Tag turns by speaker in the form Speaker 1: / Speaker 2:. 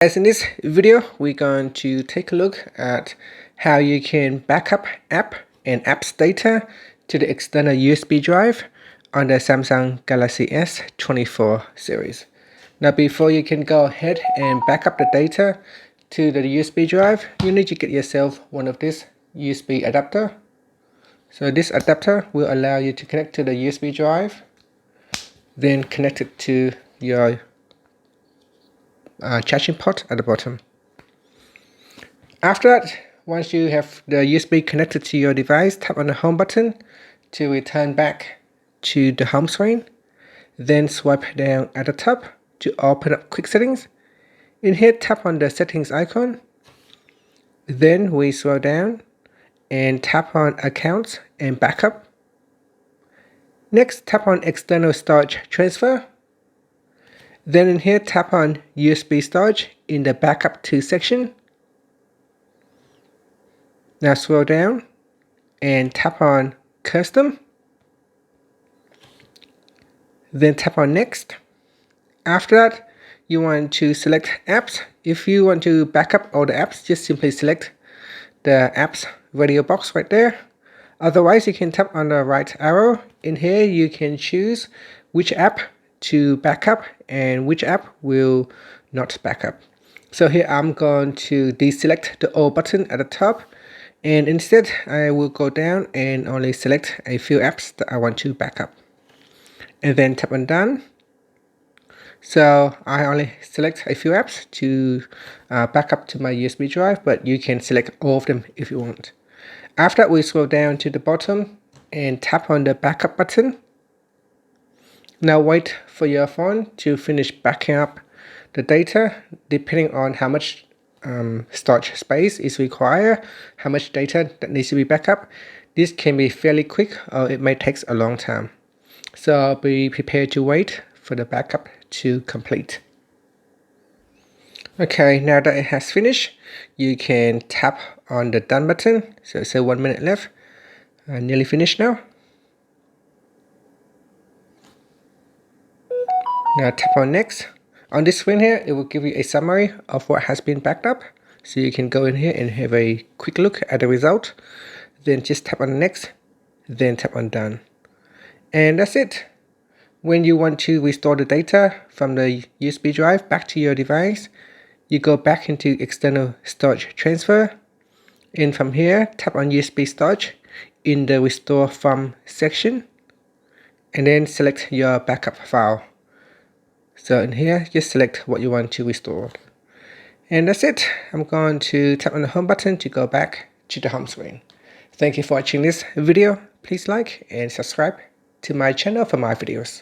Speaker 1: As in this video, we're going to take a look at how you can backup app and apps data to the external USB drive on the Samsung Galaxy S24 series. Now before you can go ahead and backup the data to the USB drive, you need to get yourself one of this USB adapter. So this adapter will allow you to connect to the USB drive, then connect it to your charging port at the bottom. After that, once you have the USB connected to your device, tap on the home button to return back to the home screen. Then swipe down at the top to open up quick settings. In here, tap on the settings icon. Then we scroll down and tap on accounts and backup. Next, tap on external storage transfer. Then in here, tap on USB storage in the backup to section. Now scroll down and tap on custom. Then tap on next. After that, you want to select apps. If you want to backup all the apps, just simply select the apps radio box right there. Otherwise, you can tap on the right arrow. In here, you can choose which app to backup and which app will not backup. So here I'm going to deselect the all button at the top, and instead I will go down and only select a few apps that I want to backup, and then tap on done. So I only select a few apps to back up to my USB drive, but you can select all of them if you want. After that, we scroll down to the bottom and tap on the backup button. Now wait for your phone to finish backing up the data. Depending on how much storage space is required, how much data that needs to be backed up, this can be fairly quick or it may take a long time. So be prepared to wait for the backup to complete. Okay, now that it has finished, you can tap on the done button. So it says 1 minute left. Nearly finished now. Now tap on next. On this screen here, it will give you a summary of what has been backed up. So you can go in here and have a quick look at the result. Then just tap on next, then tap on done. And that's it. When you want to restore the data from the USB drive back to your device, you go back into external storage transfer. And from here, tap on USB storage in the restore from section. And then select your backup file. So in here, just select what you want to restore. And that's it. I'm going to tap on the home button to go back to the home screen. Thank you for watching this video. Please like and subscribe to my channel for more videos.